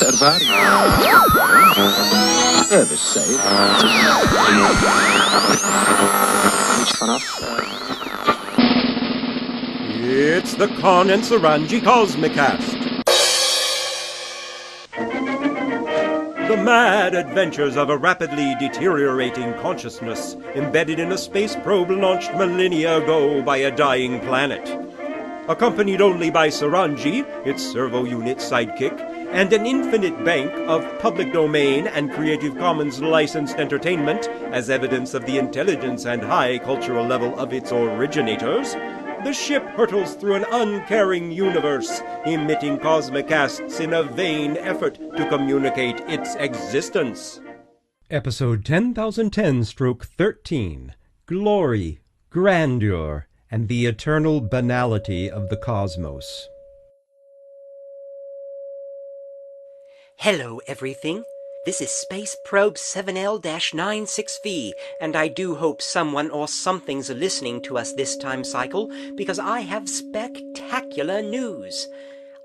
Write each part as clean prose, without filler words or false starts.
ervaring. Even zei. It's the Con and Suranji Cosmicast. The mad adventures of a rapidly deteriorating consciousness embedded in a space probe launched millennia ago by a dying planet. Accompanied only by Suranji, its servo unit sidekick, and an infinite bank of public domain and Creative Commons licensed entertainment as evidence of the intelligence and high cultural level of its originators, the ship hurtles through an uncaring universe, emitting Cosmicasts in a vain effort to communicate its existence. Episode 10,010-13, Glory, Grandeur, and the Eternal Banality of the Cosmos. Hello, everything. This is Space Probe 7L-96V, and I do hope someone or something's listening to us this time cycle, because I have spectacular news.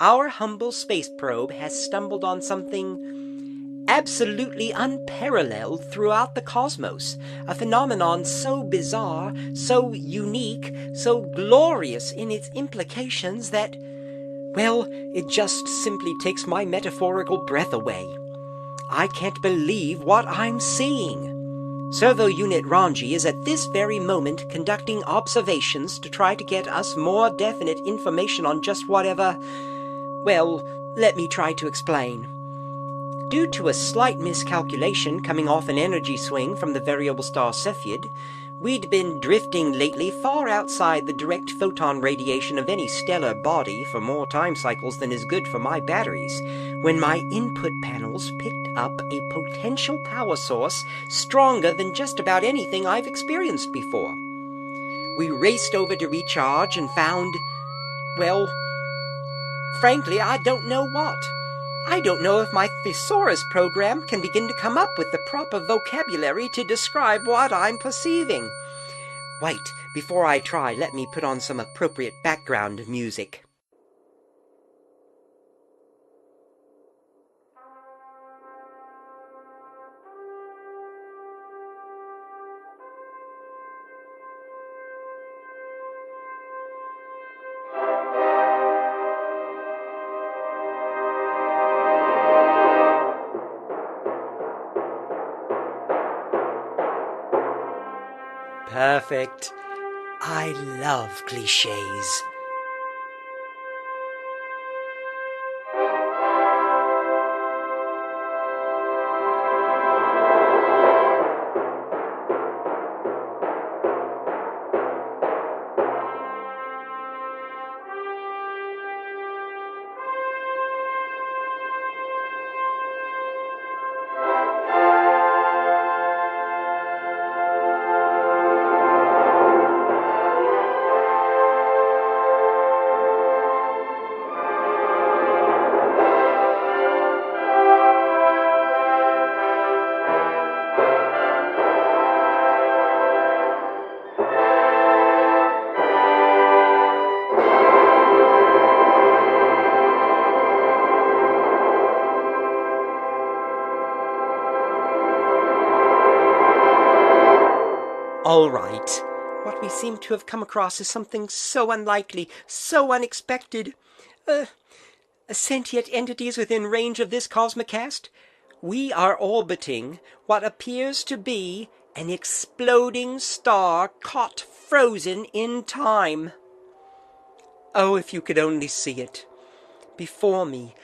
Our humble space probe has stumbled on something absolutely unparalleled throughout the cosmos, a phenomenon so bizarre, so unique, so glorious in its implications that, well, it just simply takes my metaphorical breath away. I can't believe what I'm seeing. Servo Unit Ranji is at this very moment conducting observations to try to get us more definite information on just whatever... Well, let me try to explain. Due to a slight miscalculation coming off an energy swing from the variable star Cepheid, we'd been drifting lately far outside the direct photon radiation of any stellar body for more time cycles than is good for my batteries, when my input panels picked up a potential power source stronger than just about anything I've experienced before. We raced over to recharge and found, well, frankly, I don't know what. I don't know if my thesaurus program can begin to come up with the proper vocabulary to describe what I'm perceiving. Wait, before I try, let me put on some appropriate background music. Perfect. I love cliches. All right. What we seem to have come across is something so unlikely, so unexpected. Sentient entities within range of this Cosmicast? We are orbiting what appears to be an exploding star caught frozen in time. Oh, if you could only see it. Before me,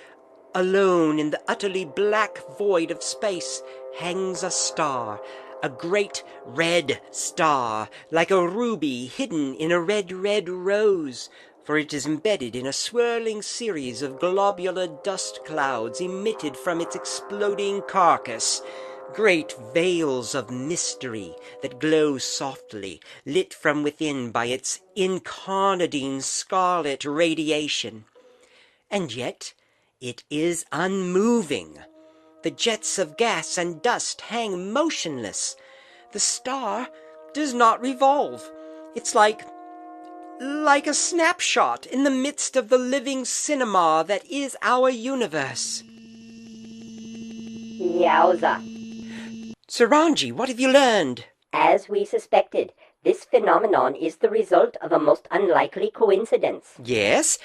alone in the utterly black void of space, hangs a star. A great red star, like a ruby hidden in a red rose, for it is embedded in a swirling series of globular dust clouds emitted from its exploding carcass, great veils of mystery that glow softly, lit from within by its incarnadine scarlet radiation. And yet it is unmoving. The jets of gas and dust hang motionless. The star does not revolve. It's like a snapshot in the midst of the living cinema that is our universe. Yowza. Suranji, what have you learned? As we suspected, this phenomenon is the result of a most unlikely coincidence. Yes?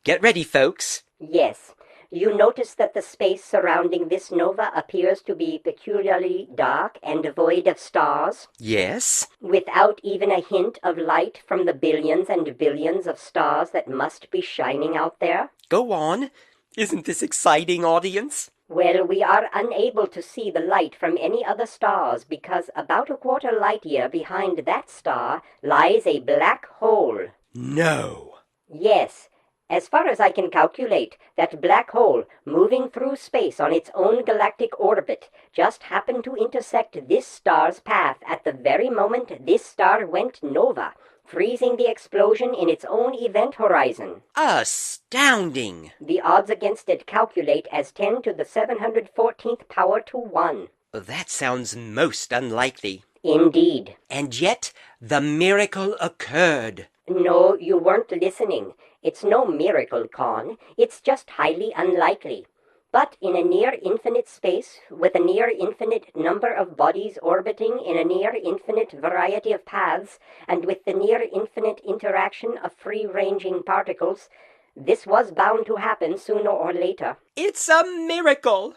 Get ready, folks. Yes. You notice that the space surrounding this nova appears to be peculiarly dark and devoid of stars, Yes? without even a hint of light from the billions and billions of stars that must be shining out there? Go on. Isn't this exciting, audience? Well, we are unable to see the light from any other stars because about a quarter light year behind that star lies a black hole. No. Yes. As far as I can calculate, that black hole, moving through space on its own galactic orbit, just happened to intersect this star's path at the very moment this star went nova, freezing the explosion in its own event horizon. Astounding. The odds against it calculate as 10 to the 714th power to 1. That sounds most unlikely. Indeed. And yet, the miracle occurred. No, you weren't listening. It's no miracle, Con. It's just highly unlikely. But in a near-infinite space, with a near-infinite number of bodies orbiting in a near-infinite variety of paths, and with the near-infinite interaction of free-ranging particles, this was bound to happen sooner or later. It's a miracle.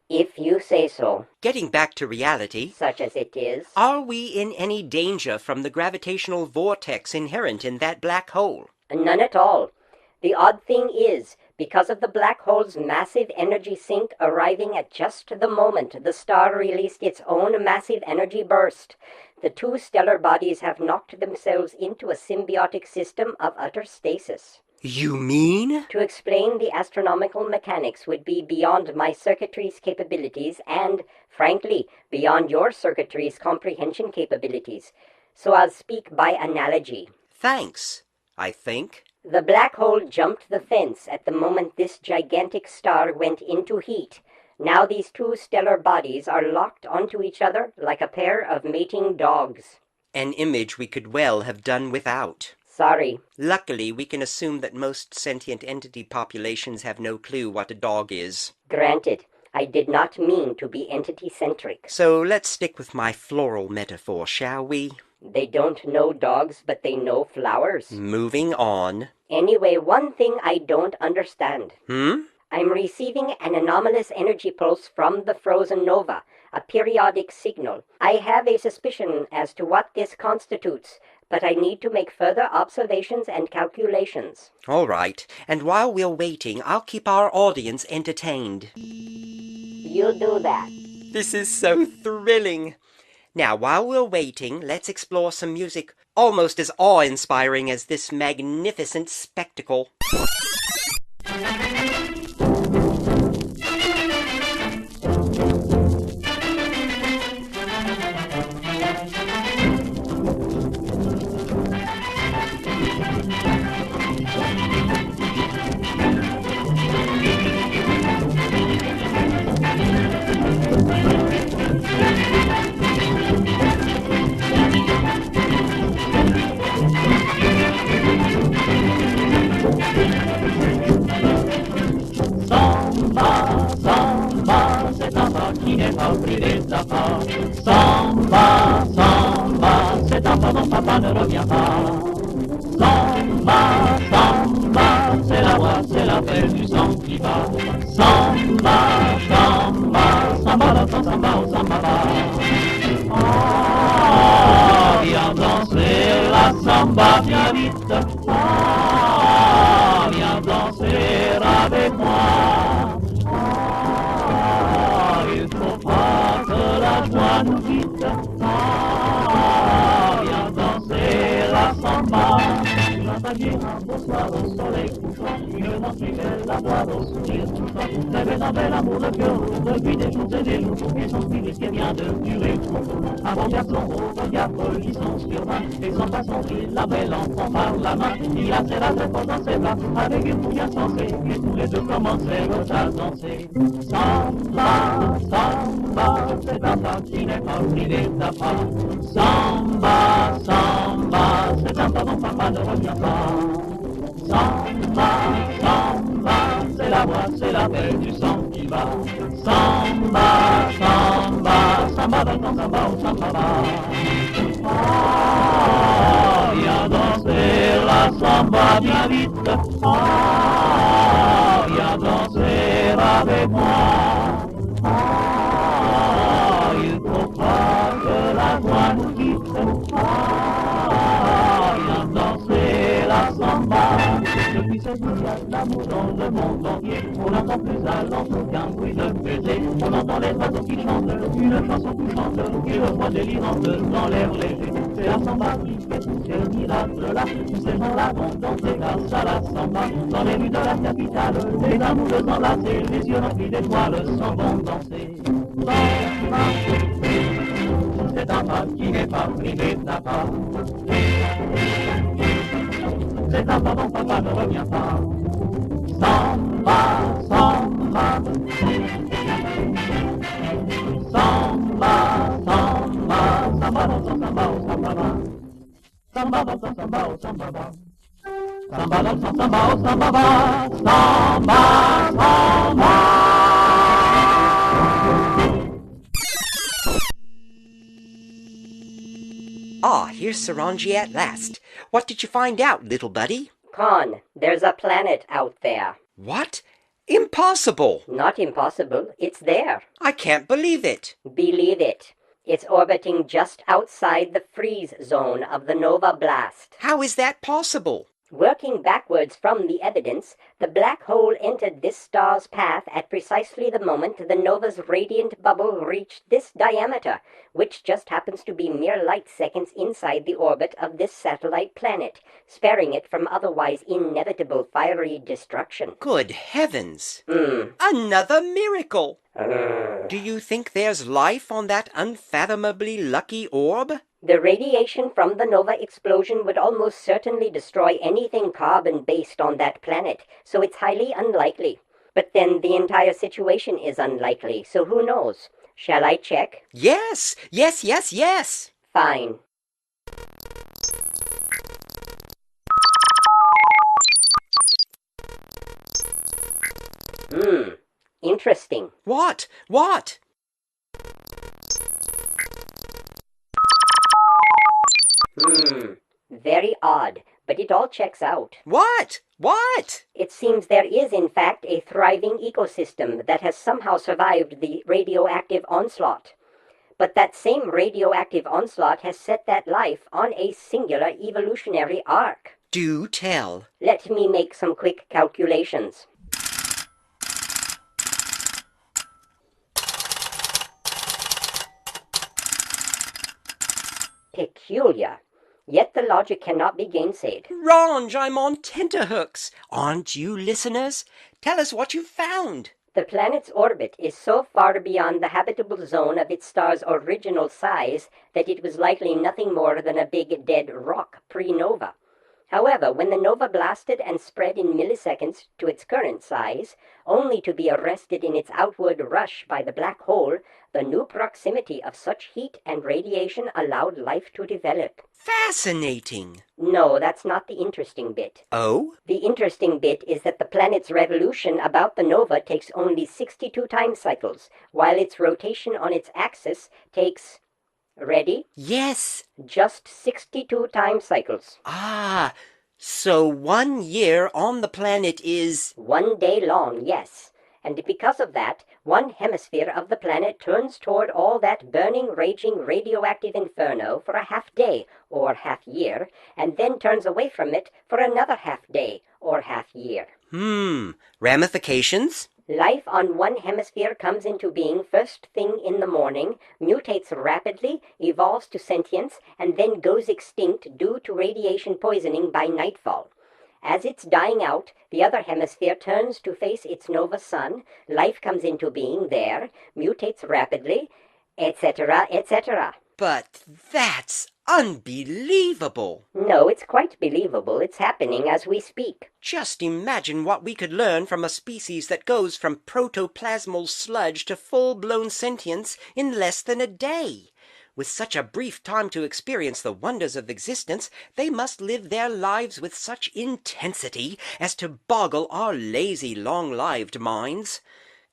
If you say so. Getting back to reality, Such as it is. are we in any danger from the gravitational vortex inherent in that black hole? None at all. The odd thing is, because of the black hole's massive energy sink arriving at just the moment the star released its own massive energy burst, the two stellar bodies have knocked themselves into a symbiotic system of utter stasis. You mean? To explain the astronomical mechanics would be beyond my circuitry's capabilities and, frankly, beyond your circuitry's comprehension capabilities. So I'll speak by analogy. Thanks, I think. The black hole jumped the fence at the moment this gigantic star went into heat. Now these two stellar bodies are locked onto each other like a pair of mating dogs. An image we could well have done without. Sorry. Luckily, we can assume that most sentient entity populations have no clue what a dog is. Granted, I did not mean to be entity-centric. So let's stick with my floral metaphor, shall we? They don't know dogs, but they know flowers. Moving on. Anyway, one thing I don't understand. I'm receiving an anomalous energy pulse from the frozen nova, a periodic signal. I have a suspicion as to what this constitutes, but I need to make further observations and calculations. All right, and while we're waiting, I'll keep our audience entertained. You do that. This is so thrilling. Now, while we're waiting, let's explore some music almost as awe-inspiring as this magnificent spectacle. Qui n'est pas pris des affaires. Samba, samba, c'est un pardon, papa ne revient pas. Samba, samba, c'est la voix, c'est l'appel du sang qui bat. Samba, samba, samba, la samba, oh samba va. Ah, viens danser la samba bien vite. Ah, viens danser avec moi. La joie nous quitte, ah, viens danser la samba. J'entendais un beau soir au soleil couchant, une danse plus belle, la voix au sourire touchant. Rêvait un bel amour de cœur, depuis des jours et des jours, et son spirit qui vient de durer. Avant garçon, au diable, licence sur main, et sans façon, il la belle enfant par la main. Il a serré très fort dans ses bras, avec une fouille insensée, et tous les deux commencèrent à danser. Samba, samba, c'est un pas qui n'est pas privé d'appart. Samba, samba, c'est un pas dont papa ne revient pas. Samba, samba, c'est la voix, c'est l'appel du sang qui bat. Samba, samba, samba va dans samba, oh samba va. Ah, viens danser la samba bien vite. Ah, viens danser avec moi. Ah, il faut pas que la joie nous quitte. Ah, viens danser la samba. Depuis ce jour, il y a de l'amour dans le monde entier. On n'entend plus à l'entour qu'un bruit de baiser. On entend les oiseaux qui chantent une chanson touchante et le voix délirante dans l'air léger. C'est la samba qui fait tout ce miracle-là. Tous ces gens-là vont danser grâce à la samba. Dans les rues de la capitale, les amoureux enlacés, les yeux remplis d'étoiles s'en vont danser. Samba, c'est un pas qui n'est pas privé d'un pas. C'est un pas dont papa ne revient pas. Samba, samba. Samba, samba. Samba, dans son samba, oh samba va. Samba, dans son samba, oh samba va. Samba, dans son samba, oh samba va. Samba, samba. Ah, here's Suranji at last. What did you find out, little buddy? Con, there's a planet out there. What? Impossible! Not impossible, it's there. I can't believe it. Believe it. It's orbiting just outside the freeze zone of the nova blast. How is that possible? Working backwards from the evidence, the black hole entered this star's path at precisely the moment the nova's radiant bubble reached this diameter, which just happens to be mere light seconds inside the orbit of this satellite planet, sparing it from otherwise inevitable fiery destruction. Good heavens! Another miracle! Do you think there's life on that unfathomably lucky orb? The radiation from the nova explosion would almost certainly destroy anything carbon-based on that planet, so it's highly unlikely. But then the entire situation is unlikely, so who knows? Shall I check? Yes! Yes, yes, yes! Fine. Interesting. What? What? Very odd, but it all checks out. What? What? It seems there is, in fact, a thriving ecosystem that has somehow survived the radioactive onslaught. But that same radioactive onslaught has set that life on a singular evolutionary arc. Do tell. Let me make some quick calculations. Peculiar. Yet the logic cannot be gainsaid. Range, I'm on tenterhooks. Aren't you, listeners? Tell us what you found. The planet's orbit is so far beyond the habitable zone of its star's original size that it was likely nothing more than a big dead rock pre-nova. However, when the nova blasted and spread in milliseconds to its current size, only to be arrested in its outward rush by the black hole, the new proximity of such heat and radiation allowed life to develop. Fascinating. No, that's not the interesting bit. Oh? The interesting bit is that the planet's revolution about the nova takes only 62 time cycles, while its rotation on its axis takes... Ready? Yes. Just 62 time cycles. Ah, so 1 year on the planet is... 1 day long, yes. And because of that, one hemisphere of the planet turns toward all that burning, raging, radioactive inferno for a half day, or half year, and then turns away from it for another half day, or half year. Ramifications? Life on one hemisphere comes into being first thing in the morning, mutates rapidly, evolves to sentience, and then goes extinct due to radiation poisoning by nightfall. As it's dying out, the other hemisphere turns to face its nova sun, life comes into being there, mutates rapidly, etc., etc. But that's unbelievable. No, it's quite believable. It's happening as we speak. Just imagine what we could learn from a species that goes from protoplasmal sludge to full-blown sentience in less than a day. With such a brief time to experience the wonders of existence, they must live their lives with such intensity as to boggle our lazy, long-lived minds.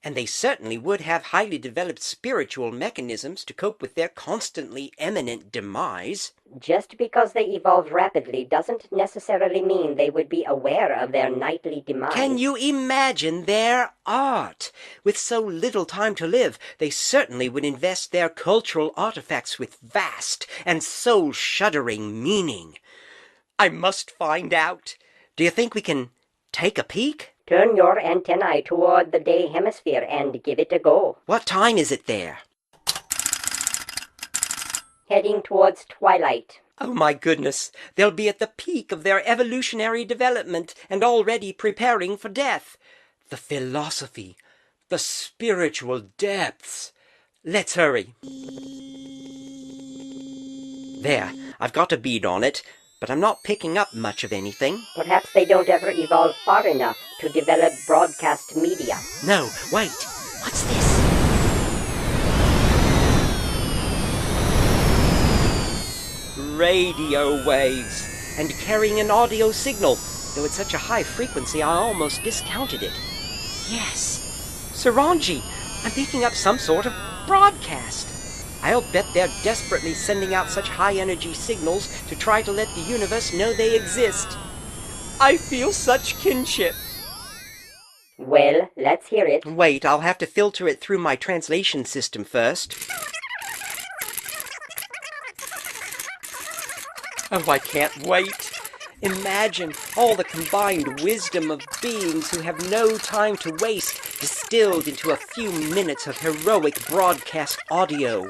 And they certainly would have highly developed spiritual mechanisms to cope with their constantly imminent demise. Just because they evolve rapidly doesn't necessarily mean they would be aware of their nightly demise. Can you imagine their art? With so little time to live, they certainly would invest their cultural artifacts with vast and soul-shuddering meaning. I must find out. Do you think we can take a peek? Turn your antennae toward the day hemisphere and give it a go. What time is it there? Heading towards twilight. Oh my goodness, they'll be at the peak of their evolutionary development and already preparing for death. The philosophy, the spiritual depths. Let's hurry. There, I've got a bead on it, but I'm not picking up much of anything. Perhaps they don't ever evolve far enough to develop broadcast media. No, wait. What's this? Radio waves, and carrying an audio signal, though at such a high frequency I almost discounted it. Yes, Suranji, I'm picking up some sort of broadcast. I'll bet they're desperately sending out such high-energy signals to try to let the universe know they exist. I feel such kinship. Well, let's hear it. Wait, I'll have to filter it through my translation system first. Oh, I can't wait. Imagine all the combined wisdom of beings who have no time to waste, distilled into a few minutes of heroic broadcast audio.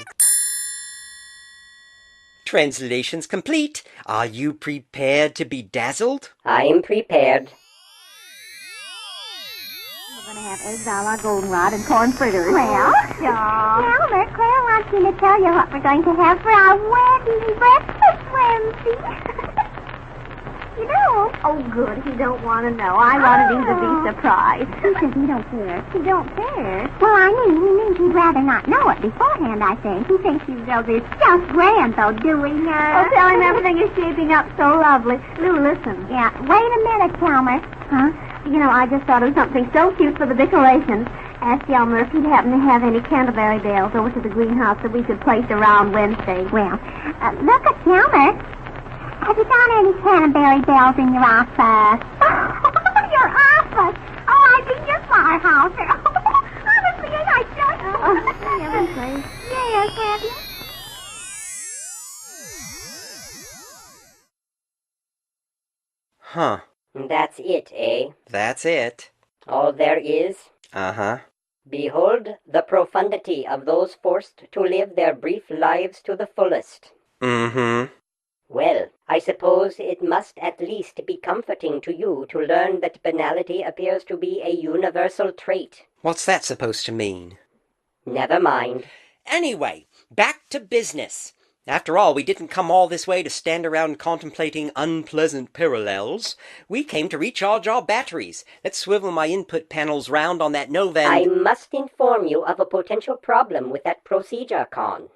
Translation's complete. Are you prepared to be dazzled? I'm prepared. We're going to have eggs a la goldenrod and corn fritters. Well, Elmer, Clara wants me to tell you what we're going to have for our wedding breakfast, Wednesday. You don't? Oh, good. He don't want to know. I wanted him to be surprised. He says he don't care. He don't care? Well, I mean, he means he'd rather not know it beforehand, I think. He thinks you know this just grand, though, doing Oh, tell him everything is shaping up so lovely. Lou, listen. Yeah, wait a minute, Elmer. Huh? You know, I just thought of something so cute for the decorations. Ask Elmer if he'd happen to have any Canterbury bells over to the greenhouse that we could place around Wednesday. Well, look at Elmer. Have you got any Canterbury bells in your office? Your office? Oh, I mean your firehouse. Honestly, ain't I just... Yes, have you? Huh. That's it, eh? That's it. All there is? Uh-huh. Behold the profundity of those forced to live their brief lives to the fullest. Mm-hmm. Well, I suppose it must at least be comforting to you to learn that banality appears to be a universal trait. What's that supposed to mean? Never mind. Anyway, back to business. After all, we didn't come all this way to stand around contemplating unpleasant parallels. We came to recharge our batteries. Let's swivel my input panels round on that nova and... I must inform you of a potential problem with that procedure, Con.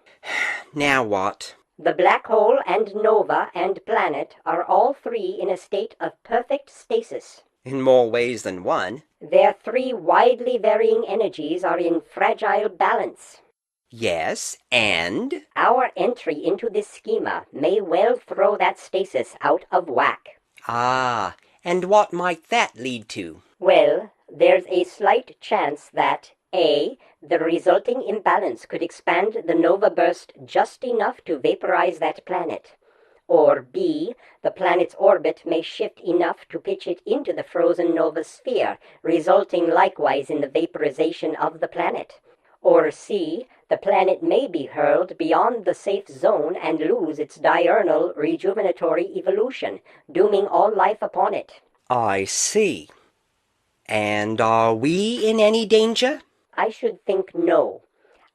Now what? The black hole and nova and planet are all three in a state of perfect stasis. In more ways than one. Their three widely varying energies are in fragile balance. Yes, and? Our entry into this schema may well throw that stasis out of whack. Ah, and what might that lead to? Well, there's a slight chance that A, the resulting imbalance could expand the nova burst just enough to vaporize that planet. Or B, the planet's orbit may shift enough to pitch it into the frozen nova sphere, resulting likewise in the vaporization of the planet. Or C, the planet may be hurled beyond the safe zone and lose its diurnal rejuvenatory evolution, dooming all life upon it. I see. And are we in any danger? I should think no.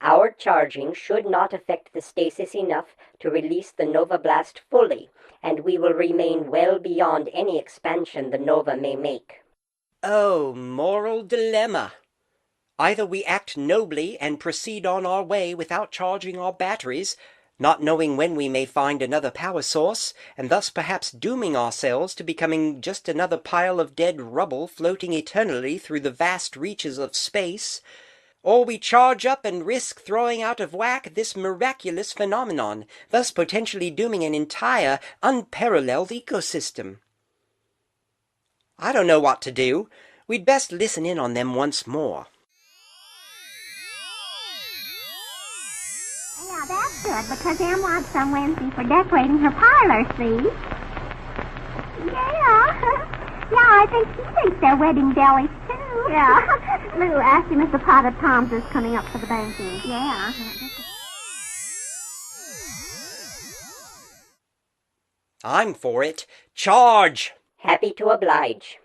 Our charging should not affect the stasis enough to release the nova blast fully, and we will remain well beyond any expansion the nova may make. Oh, moral dilemma. Either we act nobly and proceed on our way without charging our batteries, not knowing when we may find another power source, and thus perhaps dooming ourselves to becoming just another pile of dead rubble floating eternally through the vast reaches of space. Or we charge up and risk throwing out of whack this miraculous phenomenon, thus potentially dooming an entire, unparalleled ecosystem. I don't know what to do. We'd best listen in on them once more. Yeah, that's good, because Em wants some Wednesday for decorating her parlor, see? Yeah. Yeah, I think she thinks they're wedding delis, too. Yeah. Lou, ask him if the pot of palms is coming up for the banking. Yeah. I'm for it. Charge! Happy to oblige.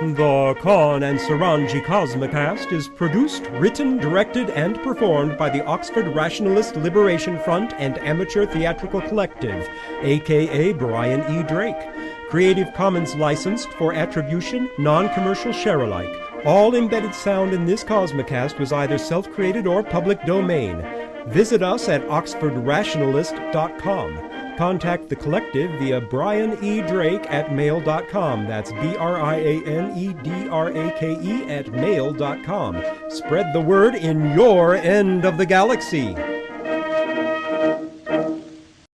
The Con and Suranji Cosmicast is produced, written, directed, and performed by the Oxford Rationalist Liberation Front and Amateur Theatrical Collective, a.k.a. Brian E. Drake. Creative Commons licensed for attribution, non-commercial share-alike. All embedded sound in this Cosmicast was either self-created or public domain. Visit us at oxfordrationalist.com. Contact the collective via brianedrake@mail.com. That's BrianeDrake@mail.com. Spread the word in your end of the galaxy.